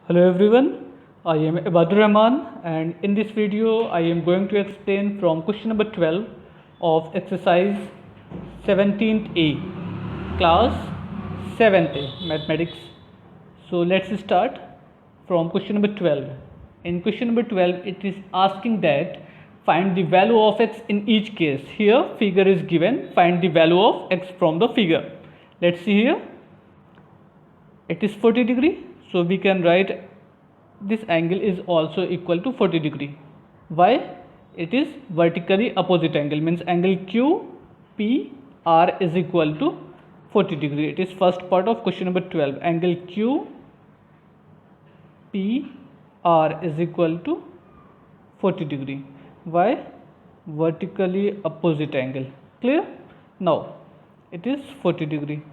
Hello everyone, I am Ibadur Rahman and in this video I am going to explain from question number 12 of exercise 17th A, class 7th A, mathematics. So let's start from question number 12. In question number 12 it is asking that find the value of x in each case. Here figure is given, find the value of x from the figure. Let's see here. It is 40 degree, so we can write this angle is also equal to 40 degree. Why? It is vertically opposite angle, means angle QPR is equal to 40 degree. It is first part of question number 12. Angle QPR is equal to 40 degree. Why? Vertically opposite angle. Clear? Now it is 40 degree.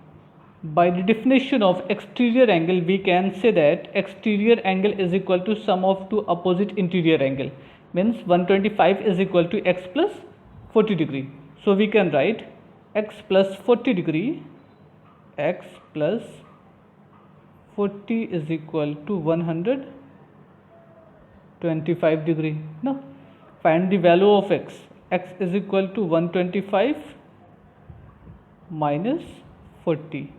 By the definition of exterior angle, we can say that exterior angle is equal to sum of two opposite interior angle. Means 125 is equal to x plus 40 degree. So we can write x plus 40 degree, x plus 40 is equal to 125 degree. Now find the value of x. X is equal to 125 minus 40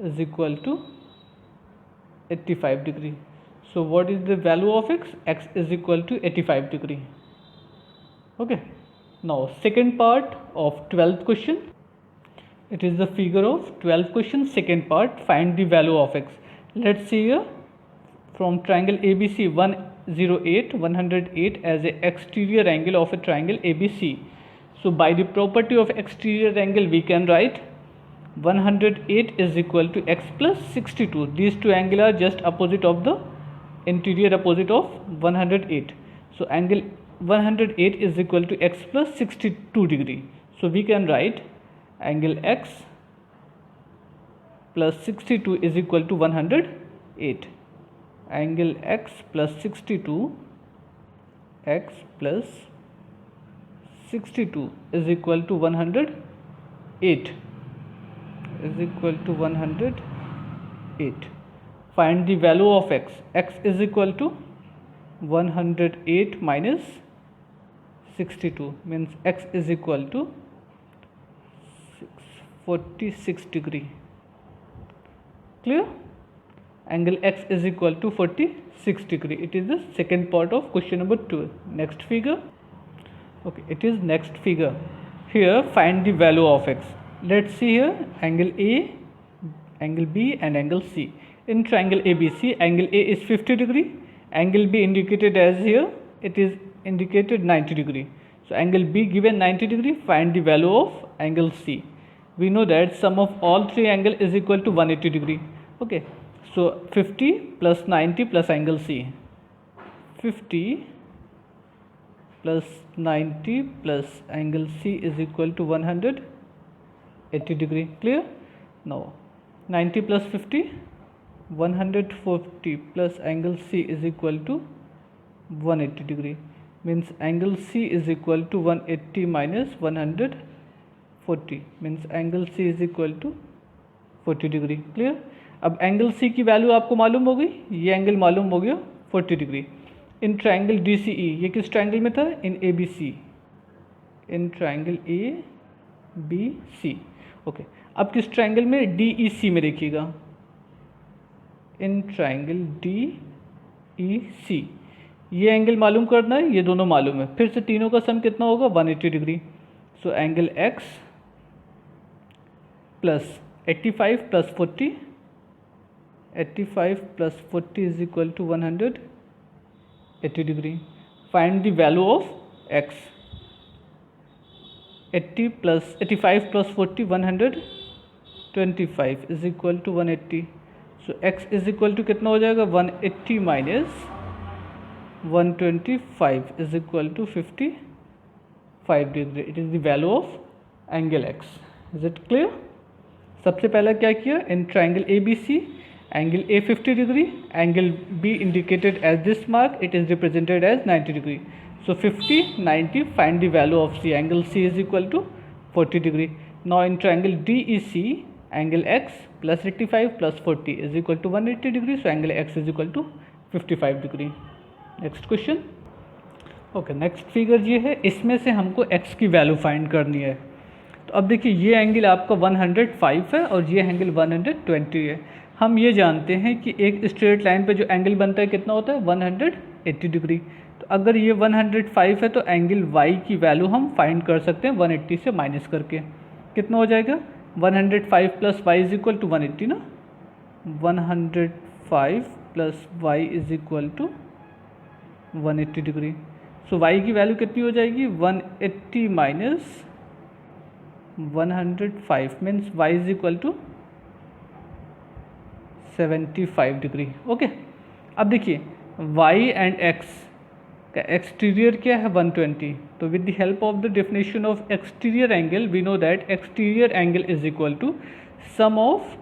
is equal to 85 degree. So what is the value of x? X is equal to 85 degree. Okay. Now second part of 12th question. It is the figure of 12th question, second part. Find the value of x. Let's see here. From triangle ABC 108 as a exterior angle of a triangle ABC. So by the property of exterior angle we can write 108 is equal to x plus 62. These two angles are just opposite of the interior opposite of 108. So angle 108 is equal to x plus 62 degree. So we can write angle x plus 62 is equal to 108. Angle x plus 62, x plus 62 is equal to 108. Is equal to 108. Find the value of x. X is equal to 108 minus 62, means x is equal to 46 degree. Clear? Angle x is equal to 46 degree. It is the second part of question number 2. Next figure. Okay, it is next figure. Here find the value of x. Let's see here angle A, angle B and angle C. In triangle ABC, angle A is 50 degree, angle B indicated as here, it is indicated 90 degree. So angle B given 90 degree, find the value of angle C. We know that sum of all three angle is equal to 180 degree. Okay, so 50 plus 90 plus angle C. 50 plus 90 plus angle C is equal to 180 degree. Clear? Now 90 plus 50, 140 plus angle C is equal to 180 degree, means angle C is equal to 180 minus 140, means angle C is equal to 40 degree. Clear? अब angle C की value आपको मालूम हो गई, ये angle मालूम हो गया 40 डिग्री. इन ट्राइंगल DCE, ये किस ट्राइंगल में था? इन ABC, in triangle ABC. Okay, अब किस ट्राइंगल में? DEC में देखिएगा, इन ट्राइंगल DEC. ये एंगल मालूम करना है, ये दोनों मालूम है. फिर से तीनों का सम कितना होगा? 180 degree. So angle x plus 85 plus 40, 85 plus 40 is equal to 180 degree. Find the value of x. 80 plus 85 plus 40, 125 is equal to 180. So x is equal to कितना हो जाएगा? 180 minus 125 is equal to 55 degree. It is the value of angle x. Is it clear? सबसे पहला क्या किया? In triangle ABC, angle A 50 degree, angle B indicated as this mark, it is represented as 90 degree. So 50, 90, find the value of C. Angle C is equal to 40 degree. Now in triangle DEC, angle x plus 85 plus 40 is equal to 180 degree. So angle x is equal to 55 degree. Next question. Okay, next figure ये है, इसमें से हमको x की value find करनी है। तो अब देखिए ये एंगल आपका 105 है और ये एंगल 120 है। हम ये जानते हैं कि एक स्ट्रेट लाइन पे जो एंगल बनता है कितना होता है 180 डिग्री। तो अगर ये 105 है तो एंगल y की वैल्यू हम फाइंड कर सकते हैं 180 से माइनस करके। कितना हो जाएगा 105 plus Y is equal to 180 ना, 105 plus Y is equal to 180 degree. So y की वैल्यू कितनी हो जाएगी 180 minus 105 means y is equal to 75 degree. Okay, अब देखिए y एंड x का एक्सटीरियर क्या है 120। तो with the help of the definition of exterior angle we know that exterior angle is equal to sum of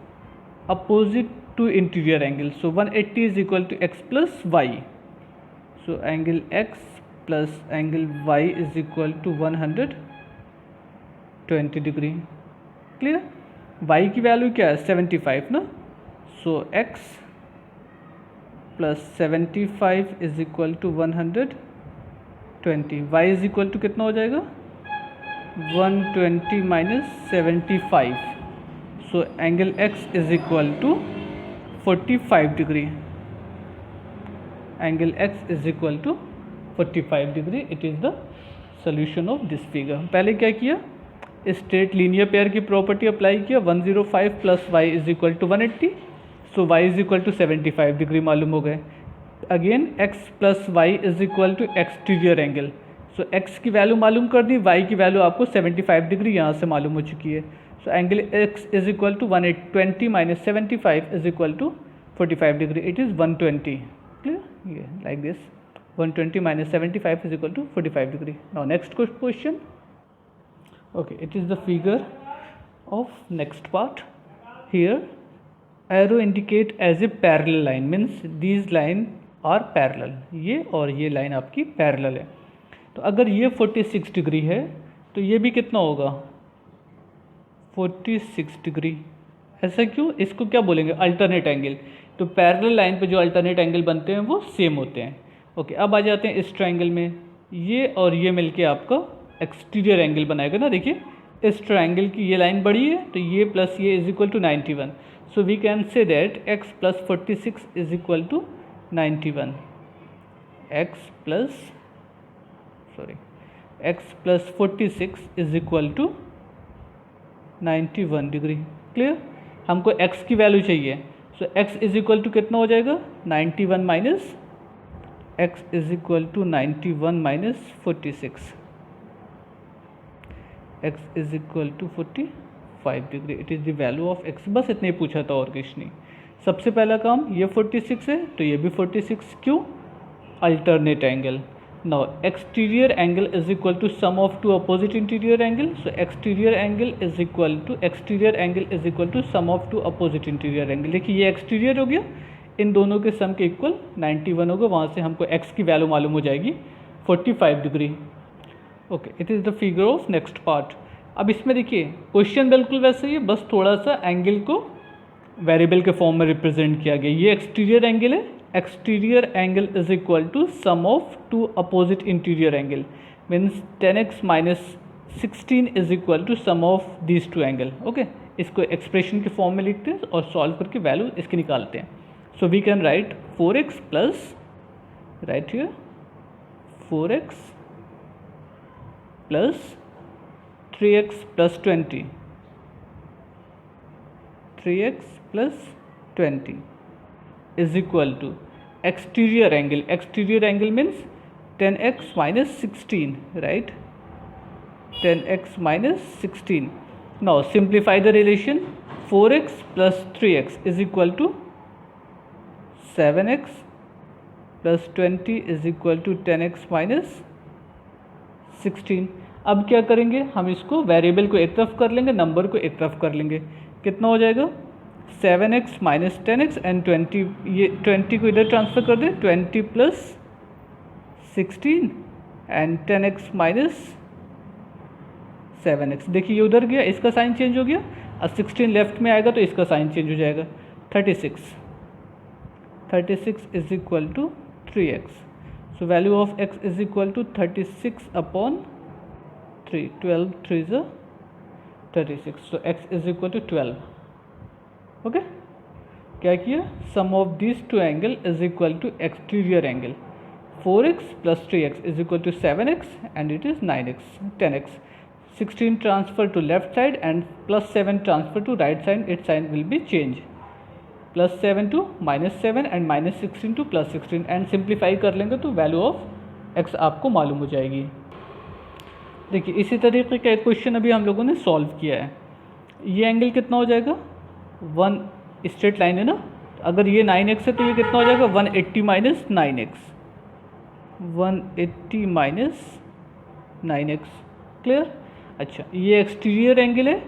opposite to interior angle. So 180 is equal to x plus Y. So angle x plus angle y is equal to 120 degree. Clear. y की value क्या है 75 ना, so x plus 75 is equal to 120। y is equal to कितना हो जाएगा 120 minus 75। So angle x is equal to 45 degree. Angle x is equal to 45 degree. It is the solution of this figure. पहले क्या किया, straight linear pair की property apply किया, 105 plus Y is equal to 180। So y is equal to 75 degree मालूम हो गए। Again x plus Y is equal to exterior angle. So x की value मालूम कर दी, y की वैल्यू आपको 75 डिग्री यहाँ से मालूम हो चुकी है। So angle x is equal to 120 minus 75 is equal to 45 degree. It is 120। Clear, ये like this 120 minus 75 is equal to 45 degree. Now next question. Okay, it is the figure of next part. Here arrow indicate as a parallel line, means these line are parallel. ये और ये line आपकी parallel है। तो अगर ये 46 degree है तो ये भी कितना होगा 46 डिग्री। ऐसा क्यों, इसको क्या बोलेंगे अल्टरनेट एंगल। तो पैरेलल लाइन पे जो अल्टरनेट एंगल बनते हैं वो सेम होते हैं। ओके, अब आ जाते हैं इस ट्रायंगल में, ये और ये मिलके आपका एक्सटीरियर एंगल बनाएगा ना। देखिए इस ट्रायंगल की ये लाइन बड़ी है तो ये प्लस ये is equal to 91। So we can say that x plus 46 is equal to 91। x plus 46 is equal to 91 degree. Clear. हमको x की वैल्यू चाहिए। So x is equal to कितना हो जाएगा 91 minus x is equal to 91 minus 46। x is equal to 45 degree. It is the value of x। बस इतने ही पूछा था और कुछ नहीं। सबसे पहला काम, ये 46 है तो ये भी 46। क्यों, alternate angle. Now exterior angle is equal to sum of two opposite interior angle. So exterior angle is equal to sum of two opposite interior angle. देखिए ये एक्सटीरियर हो गया, इन दोनों के सम के इक्वल 91 होगा। वहाँ से हमको x की वैल्यू मालूम हो जाएगी 45 degree. Okay, it is the figure of next part. अब इसमें देखिए क्वेश्चन बिल्कुल वैसे ही है, बस थोड़ा सा एंगल को वेरिएबल के फॉर्म में रिप्रेजेंट किया गया। ये एक्सटीरियर एंगल है, exterior angle is equal to sum of two opposite interior angle, means 10x minus 16 is equal to sum of these two angle. Okay, इसको एक्सप्रेशन के फॉर्म में लिखते हैं और सॉल्व करके वैल्यू इसकी निकालते हैं। So we can write 4x plus, right here 4x plus 3x plus 20, 3x plus 20 is equal to exterior angle. Exterior angle means 10x minus 16, right? 10x minus 16. Now simplify the relation. 4x plus 3x is equal to 7x plus 20 is equal to 10x minus 16। अब क्या करेंगे, हम इसको variable को एक तरफ कर लेंगे, नंबर को एक तरफ कर लेंगे। कितना हो जाएगा 7x माइनस 10x एंड 20, ये 20 को इधर ट्रांसफ़र कर दें, 20 plus 16 and 10x minus 7x। देखिए ये उधर गया, इसका साइन चेंज हो गया, और 16 लेफ्ट में आएगा तो इसका साइन चेंज हो जाएगा। 36 is equal to 3x. So value of x is equal to 36 upon 3. 12 3 is a 36. So x is equal to 12. Okay. क्या किया? Sum of these two angle is equal to exterior angle. 4x plus 3x is equal to 7x and it is 9x, 10x. 16 transfer to left side and plus 7 transfer to right side. Its sign will be changed. Plus 7 to minus 7 and minus 16 to plus 16 and simplify कर लेंगे तो value of x आपको मालूम हो जाएगी. देखिए इसी तरीके का एक क्वेश्चन अभी हम लोगों ने सॉल्व किया है. ये एंगल कितना हो जाएगा? 1 स्ट्रेट लाइन है ना. अगर ये 9x है तो ये कितना हो जाएगा? 180 minus 9x. 180 minus 9x. Clear? अच्छा, ये एक्सटीरियर एंगल है.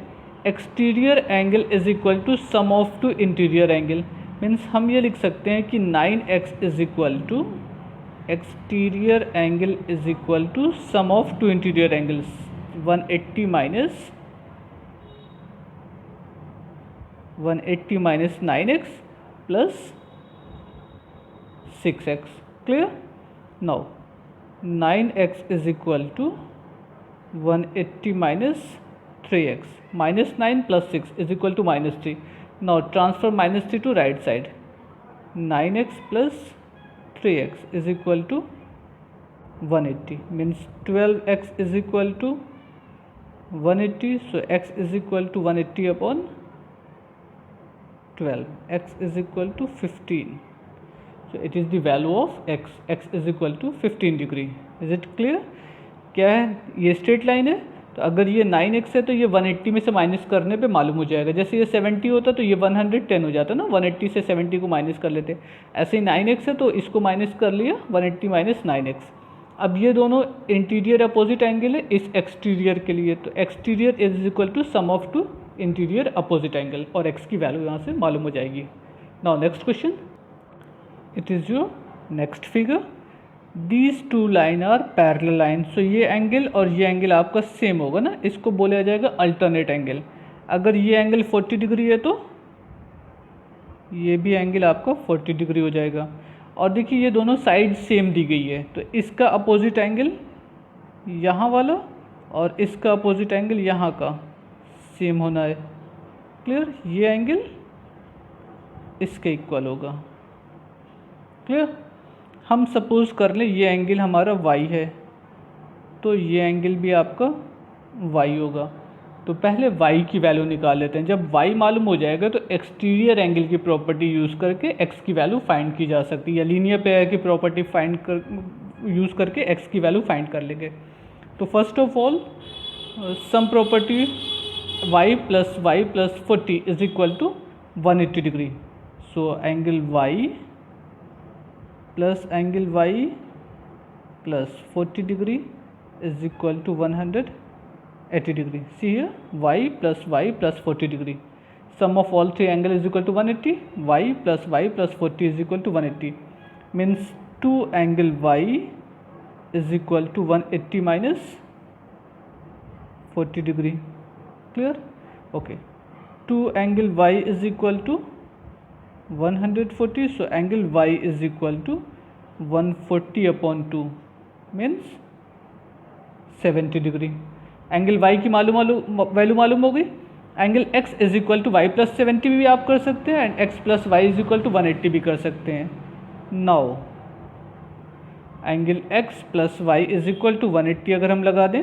Exterior angle is equal to sum of two interior angle. Means हम ये लिख सकते हैं कि 9x is equal to exterior angle is equal to sum of two interior angles. 180 minus 9x plus 6x. Clear? Now 9x is equal to 180 minus 3x. minus 9 plus 6 is equal to minus 3. Now transfer minus 3 to right side. 9x plus 3x is equal to 180. Means 12x is equal to 180. So x is equal to 180 upon 12. X is equal to 15. So it is the value of x. X is equal to 15 degree. Is it clear? क्या है? ये straight line है. तो अगर ये 9x है तो ये 180 में से माइनस करने पे मालूम हो जाएगा. जैसे ये 70 होता तो ये 110 हो जाता ना. 180 से 70 को माइनस कर लेते. ऐसे ही 9x है तो इसको माइनस कर लिया. 180 माइनस 9x. अब ये दोनों इंटीरियर अपोजिट एंगल है इस एक्सटीरियर के लिए. तो exterior is equal to sum of two interior opposite angle और x की वैल्यू यहाँ से मालूम हो जाएगी. Now next question. It is your next figure. These two line are parallel line. So ये एंगल और ये एंगल आपका सेम होगा ना. इसको बोला जाएगा अल्टरनेट एंगल. अगर ये एंगल 40 डिग्री है तो ये भी एंगल आपका 40 डिग्री हो जाएगा. और देखिए ये दोनों साइड सेम दी गई है तो इसका अपोजिट एंगल यहाँ वाला और इसका अपोजिट एंगल यहाँ का सेम होना है. क्लियर? ये एंगल इसके इक्वल होगा. क्लियर? हम सपोज कर लें ये एंगल हमारा y है तो ये एंगल भी आपका y होगा. तो पहले y की वैल्यू निकाल लेते हैं. जब y मालूम हो जाएगा तो एक्सटीरियर एंगल की प्रॉपर्टी यूज़ करके x की वैल्यू फाइंड की जा सकती है या लीनियर पेयर की प्रॉपर्टी यूज़ करके x की वैल्यू फाइंड कर लेंगे. तो first of all sum property y plus 40 is equal to 180 degree. So angle y plus angle y plus 40 degree is equal to 180 degree. See here, y plus 40 degree. Sum of all three angle is equal to 180. y plus 40 is equal to 180. Means 2 angle y is equal to 180 minus 40 degree. Clear? Okay. 2 angle y is equal to 140. So angle y is equal to 140 upon 2 means 70 degree. Angle y की value मालूम हो गई. Angle x is equal to y plus 70 भी आप कर सकते हैं and x plus Y is equal to 180 भी कर सकते हैं. Now angle x plus Y is equal to 180 अगर हम लगा दें,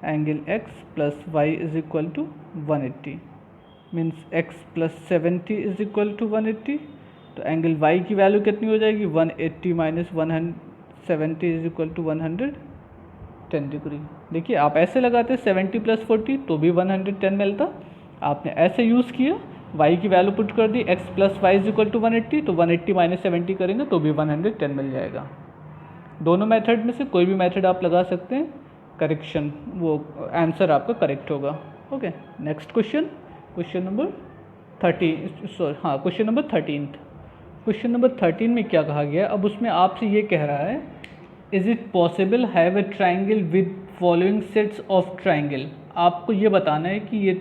angle x plus Y is equal to 180 means x plus 70 is equal to 180. तो एंगल y की वैल्यू कितनी हो जाएगी? 180 minus 170 is equal to 110 degree. देखिए आप ऐसे लगाते 70 प्लस 40 तो भी 110 मिलता. आपने ऐसे यूज़ किया, y की वैल्यू पुट कर दी, x plus Y is equal to 180 तो 180 माइनस 70 करेंगे तो भी 110 मिल जाएगा. दोनों मेथड में से कोई भी मेथड आप लगा सकते हैं, करेक्शन वो आंसर आपका करेक्ट होगा. Okay, next question. Question number 13. Question number 13 में क्या कहा गया? अब उसमें आपसे ये कह रहा है, is it possible have a triangle with following sets of triangle. आपको ये बताना है कि ये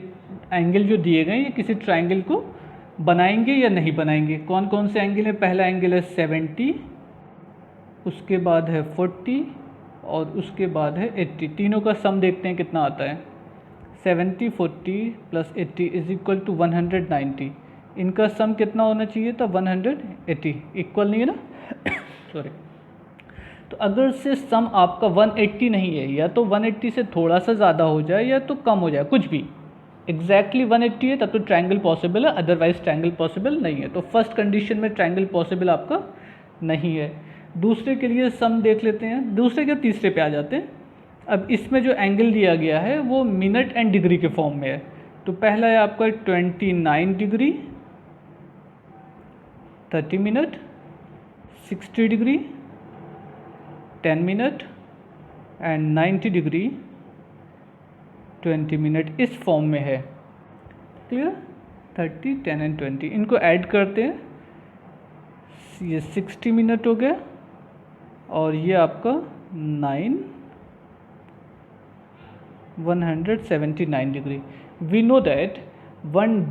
एंगल जो दिए गए ये किसी ट्राइंगल को बनाएंगे या नहीं बनाएंगे। कौन कौन से एंगल है? पहला एंगल है 70, उसके बाद है 40 और उसके बाद है 80। तीनों का सम देखते हैं कितना आता है। 70, 40 प्लस 80 इज इक्वल टू 190। इनका सम कितना होना चाहिए था? 180। इक्वल नहीं है ना सॉरी। तो अगर से सम आपका 180 नहीं है, या तो 180 से थोड़ा सा ज़्यादा हो जाए या तो कम हो जाए, कुछ भी एग्जैक्टली 180 है तब तो ट्रायंगल पॉसिबल है, अदरवाइज ट्रायंगल पॉसिबल नहीं है। तो फर्स्ट कंडीशन में ट्रायंगल पॉसिबल आपका नहीं है। दूसरे के लिए सम देख लेते हैं, दूसरे के तीसरे पे आ जाते हैं। अब इसमें जो एंगल दिया गया है वो मिनट एंड डिग्री के फॉर्म में है। तो पहला है आपका 29 degree, 30 minute, 60 degree, 10 minute and 90 degree, 20 minute इस फॉर्म में है। क्लियर? 30, 10 एंड 20 इनको ऐड करते हैं, ये 60 मिनट हो गया और ये आपका 179 degree. We know that 1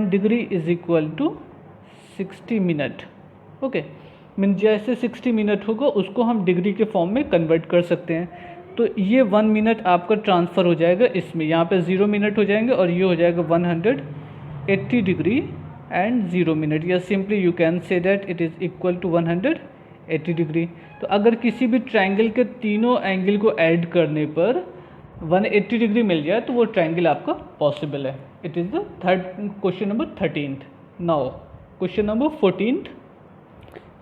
degree is equal to 60 minute. Okay, mean जैसे 60 मिनट होगा उसको हम डिग्री के फॉर्म में कन्वर्ट कर सकते हैं। तो ये 1 मिनट आपका ट्रांसफ़र हो जाएगा इसमें, यहाँ पे 0 मिनट हो जाएंगे और ये हो जाएगा 180 डिग्री एंड 0 मिनट, या simply you can say that it is equal to 180 degree. तो अगर किसी भी ट्रायंगल के तीनों एंगल को ऐड करने पर 180 डिग्री मिल जाए तो वो ट्रायंगल आपका पॉसिबल है। It is the third question number 13th। Now question number 14th,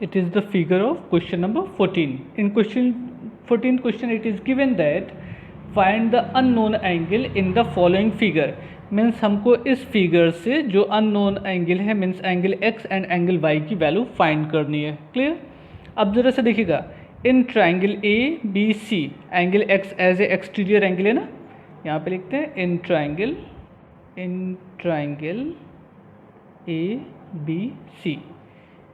it is the figure of question number 14. In question 14th question it is given that find the unknown angle in the following figure। Means हमको इस figure से जो unknown angle है means angle x and angle y की value find करनी है। Clear? अब जरा से देखिएगा, in triangle A B C angle x as a exterior angle है ना, यहाँ पे लिखते हैं in triangle A B C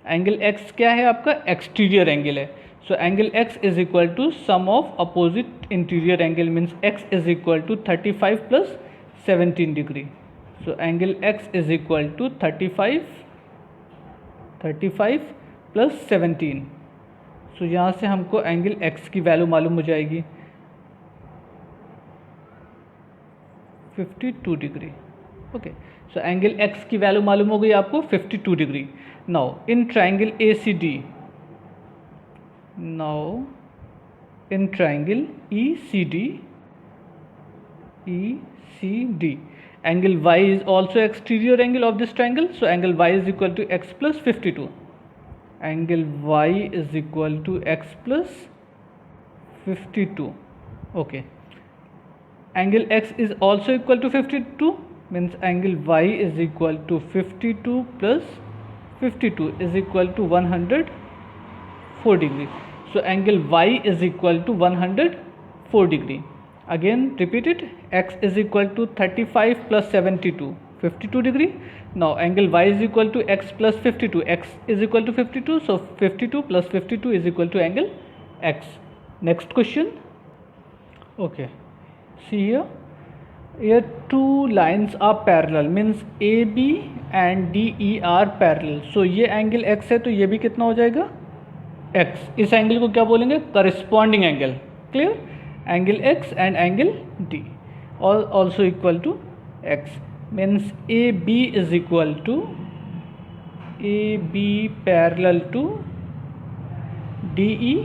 angle x क्या है आपका? एक्सटीरियर एंगल है। So angle x is equal to sum of opposite interior angle means x is equal to 35 plus 17 degree. So angle x is equal to 35 plus 17। So यहाँ से हमको angle x की value मालूम हो जाएगी 52 degree. Okay, सो angle x की value मालूम हो गई आपको 52 degree. Now in triangle ACD, angle y is also exterior angle of this triangle, so angle y is equal to x plus 52. Angle y is equal to x plus 52. Okay, angle x is also equal to 52 means angle y is equal to 52 plus 52 is equal to 104 degree. So angle y is equal to 104 degree. Again repeat it, x is equal to 35 plus 72, 52 degree. Now angle y is equal to x plus 52, x is equal to 52, so 52 plus 52 is equal to angle x. Next question. Okay, see here two lines are parallel means AB and DE are parallel. So ये angle x है तो ये भी कितना हो जाएगा? x। इस angle को क्या बोलेंगे? Corresponding angle. Clear? Angle x and angle D also equal to x means AB is equal to AB parallel to DE।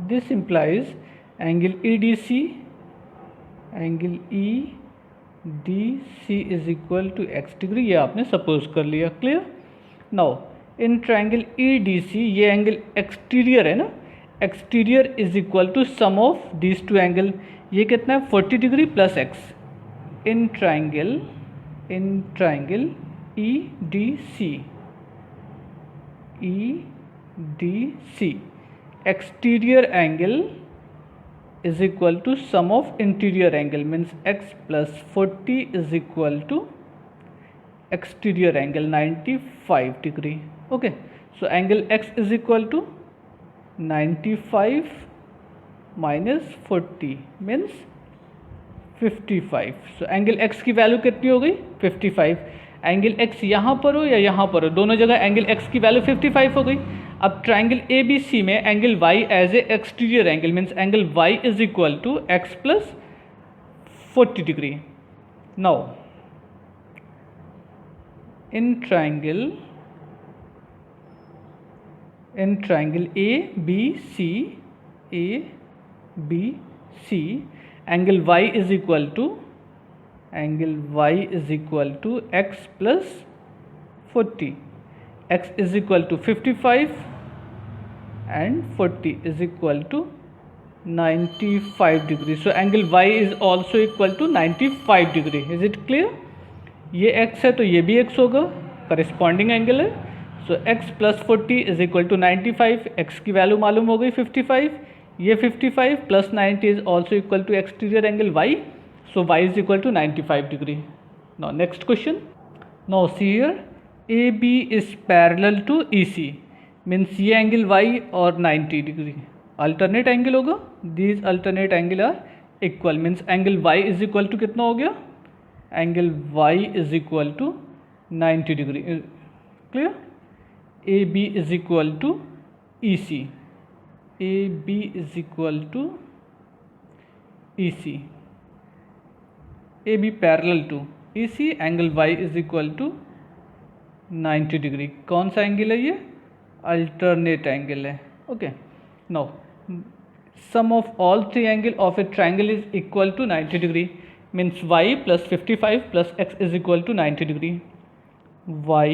This implies angle EDC is equal to x degree, ये आपने suppose कर लिया। Clear? Now in triangle EDC ये angle exterior है ना, exterior is equal to sum of these two angle. ये कितना है? 40 degree plus x। In triangle EDC exterior angle is equal to sum of interior angle means x plus 40 is equal to exterior angle 95 degree. Okay, so angle x is equal to 95 minus 40 means 55। So angle x की value कितनी हो गई 55। Angle x यहाँ पर हो या यहाँ पर हो, दोनों जगह एंगल एक्स की वैल्यू 55 हो गई। अब ट्राइंगल ए बी सी में angle y as a exterior angle means angle y is equal to x plus 40 degree. Now in triangle ABC, angle y is equal to x plus 40, x is equal to 55 and 40 is equal to 95 degree. So angle y is also equal to 95 degree. Is it clear? ये x है तो ये भी x होगा, corresponding angle है। So x plus 40 is equal to 95, x की value मालूम हो गई 55, ये 55 plus 90 is also equal to exterior angle y, so y is equal to 95 degree. Now next question, now see here AB is parallel to EC means ये angle y और 90 degree alternate angle होगा, these alternate angle are equal means angle y is equal to कितना हो गया, angle y is equal to 90 degree. Clear? AB is equal to EC, AB is equal to EC, AB parallel to EC, angle y is equal to 90 degree. कौन सा angle है ये? Alternate angle है। Okay, now sum of all three angle of a triangle is equal to 90 degree means y plus 55 plus x is equal to 90 degree, y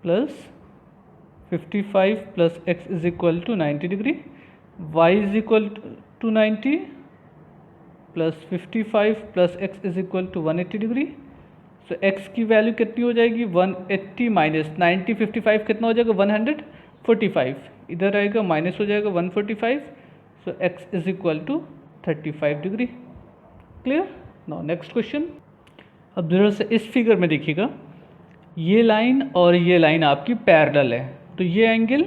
plus 55 plus x is equal to 90 degree, y is equal to 90 plus 55 plus x is equal to 180 degree। so x की value कितनी हो जाएगी 180 minus 90 55 कितना हो जाएगा 145, इधर आएगा minus हो जाएगा 145, so x is equal to 35 degree. Clear? Now next question, अब जरा से इस फिगर में देखिएगा, ये लाइन और ये लाइन आपकी पैरेलल है, तो ये एंगल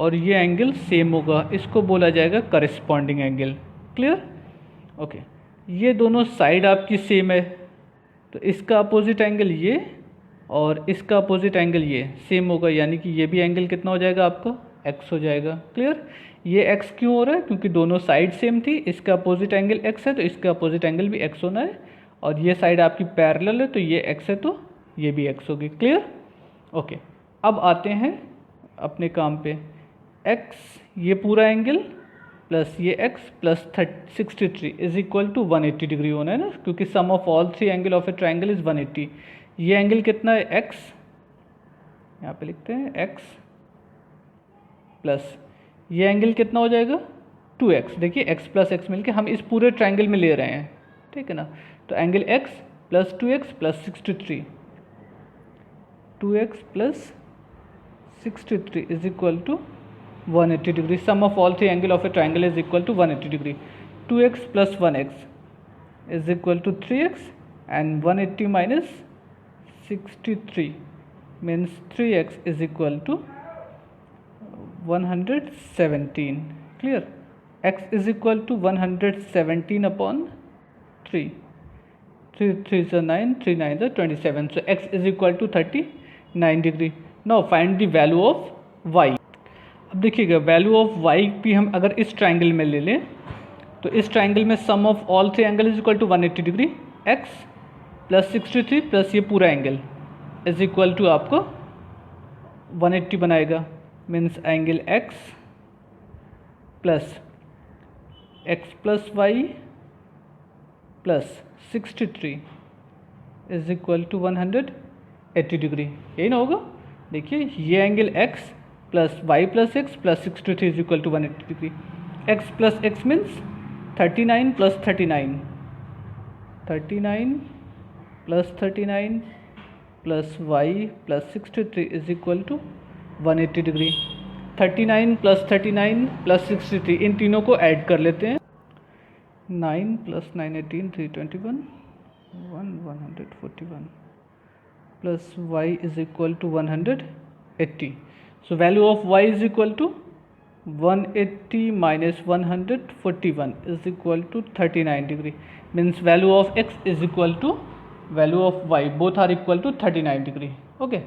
और ये एंगल सेम होगा, इसको बोला जाएगा करस्पॉन्डिंग एंगल। क्लियर? ओके, ये दोनों साइड आपकी सेम है, तो इसका अपोजिट एंगल ये और इसका अपोजिट एंगल ये सेम होगा, यानी कि ये भी एंगल कितना हो जाएगा आपका x हो जाएगा। क्लियर? ये x क्यों हो रहा है? क्योंकि दोनों साइड सेम थी, इसका अपोजिट एंगल x है तो इसका अपोजिट एंगल भी x होना है, और ये साइड आपकी पैरेलल है तो ये x है तो ये भी x होगी। क्लियर? ओके, अब आते हैं अपने काम पे। x ये पूरा एंगल प्लस ये x plus 63 is equal to 180 degree होना है ना, क्योंकि sum of all three angle of a triangle is 180। ये एंगल कितना है x, यहाँ पे लिखते हैं x प्लस ये एंगल कितना हो जाएगा 2x। देखिए x प्लस x मिलके हम इस पूरे ट्रायंगल में ले रहे हैं, ठीक है ना, तो angle x plus 2x plus 63, 2x plus 63 is equal to 180 degree. Sum of all three angle of a triangle is equal to 180 degree. 2x plus 1x is equal to 3x and 180 minus 63 means 3x is equal to 117। Clear? x is equal to 117 upon 3, 3 3 is 9, 3 9 is 27, so x is equal to 39 degree। now find the value of y। अब देखिएगा value of y भी हम अगर इस triangle में ले लें तो इस ट्राइंगल में sum of all three angle is equal to 180 degree, x plus 63 plus ये पूरा एंगल इज इक्वल टू आपको 180 बनाएगा, means angle x plus x plus Y plus 63 is equal to 180 degree. यही ना होगा? देखिए ये angle x plus Y plus X plus 63 is equal to 180 degree. x plus X means 39 plus 39, 39 plus 39 plus Y plus 63 is equal to 180 degree. 39 plus 39 plus 63 इन तीनों को add कर लेते हैं। 9 plus 9 18 321 141 plus y is equal to 180। So value of y is equal to 180 minus 141 is equal to 39 degree. Means value of x is equal to value of y, both are equal to 39 degree. Okay,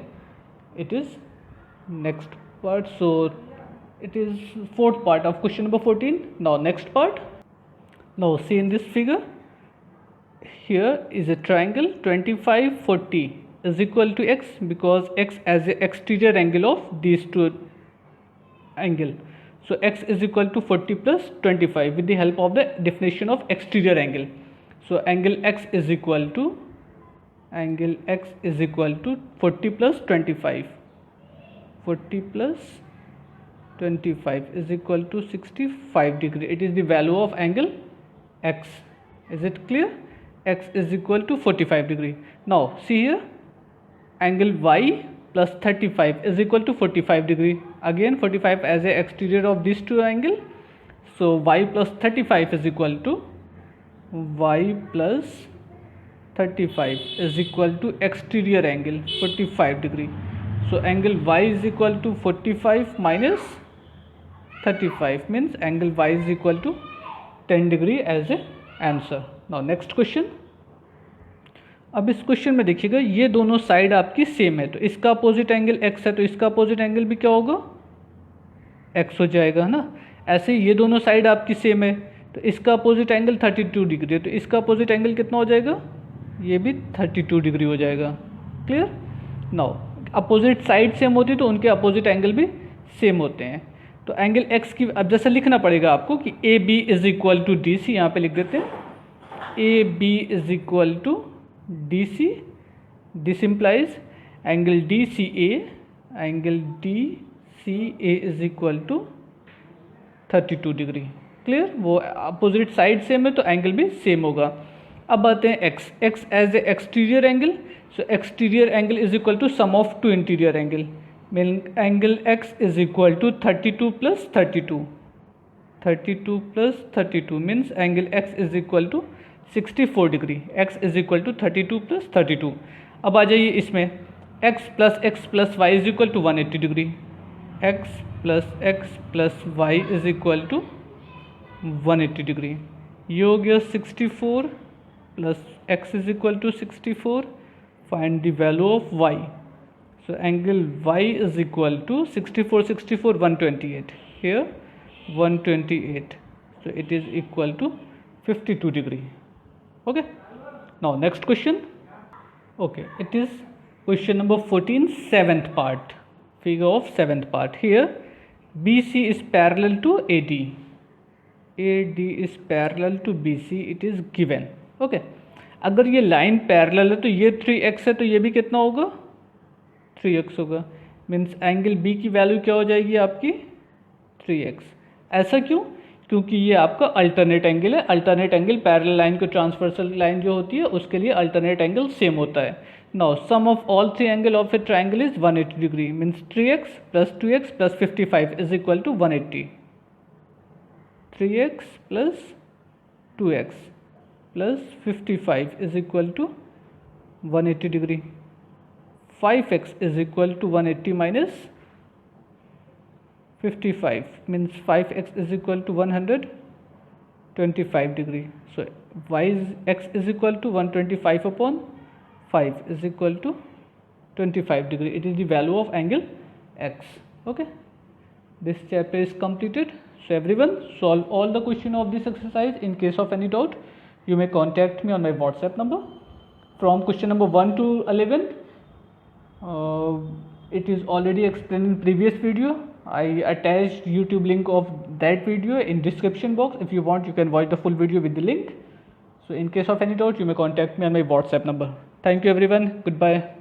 it is next part. So it is fourth part of question number 14. Now next part. Now see in this figure, here is a triangle 25 40 is equal to x, because x as the exterior angle of these two angle. So x is equal to 40 plus 25 with the help of the definition of exterior angle. So angle x is equal to 40 plus 25. 40 plus 25 is equal to 65 degree. It is the value of angle x. Is it clear? X is equal to 45 degree. Now see here, angle y plus 35 is equal to 45 degree. Again 45 as a exterior of these two angle. So y plus 35 is equal to exterior angle 45 degree. So angle y is equal to 45 minus 35, means angle y is equal to 10 degree as a answer. Now next question. अब इस question में देखिएगा, ये दोनों side आपकी same है, तो इसका अपोजिट एंगल x है, तो इसका अपोजिट एंगल भी क्या होगा, x हो जाएगा, है ना. ऐसे ही ये दोनों साइड आपकी सेम है, तो इसका अपोजिट एंगल 32 डिग्री है, तो इसका अपोजिट एंगल कितना हो जाएगा, ये भी 32 डिग्री हो जाएगा. Clear. Now opposite side same होती है तो उनके अपोजिट एंगल भी सेम होते हैं. तो एंगल x की अब जैसे लिखना पड़ेगा आपको कि A B is equal to D C. यहाँ पर लिख देते हैं A B is equal to D C. This implies angle D C A is equal to 32 degree. Clear. वो अपोजिट साइड सेम है तो एंगल भी सेम होगा. अब आते हैं x as a exterior angle. So exterior angle is equal to sum of two interior angle. Angle x is equal to 32 plus 32 means angle x is equal to 64 degree. x is equal to 32 plus 32. अब आ जाइए इसमें, x plus y is equal to 180 degree. x plus y is equal to 180 degree. ये हो गया 64 plus x is equal to 64. Find the value of y. So angle y is equal to 128. Here 128. So it is equal to 52 degree. Okay. Now next question. Okay, it is question number 14, seventh part. Figure of seventh part. Here BC is parallel to AD. AD is parallel to BC. It is given. Okay. अगर ये line parallel है तो ये 3x है, तो ये भी कितना होगा, 3x होगा. मीन्स एंगल बी की वैल्यू क्या हो जाएगी आपकी, 3x. ऐसा क्यों, क्योंकि ये आपका अल्टरनेट एंगल है. अल्टरनेट एंगल पैरेलल लाइन को ट्रांसवर्सल लाइन जो होती है उसके लिए अल्टरनेट एंगल सेम होता है. Now sum of all three angle of a triangle is 180 degree. Means 3x plus 2x plus 55 is equal to 180. 3x plus 2x plus 55 is equal to 180 degree. 5x is equal to 180 minus 55 means 5x is equal to 125 degree. So x is equal to 125 upon 5 is equal to 25 degree. It is the value of angle x. Okay, this chapter is completed. So everyone, solve all the question of this exercise. In case of any doubt, you may contact me on my WhatsApp number. From question number 1 to 11, it is already explained in previous video. I attached YouTube link of that video in description box. If you want, you can watch the full video with the link. So in case of any doubt, you may contact me on my WhatsApp number. Thank you everyone. Goodbye.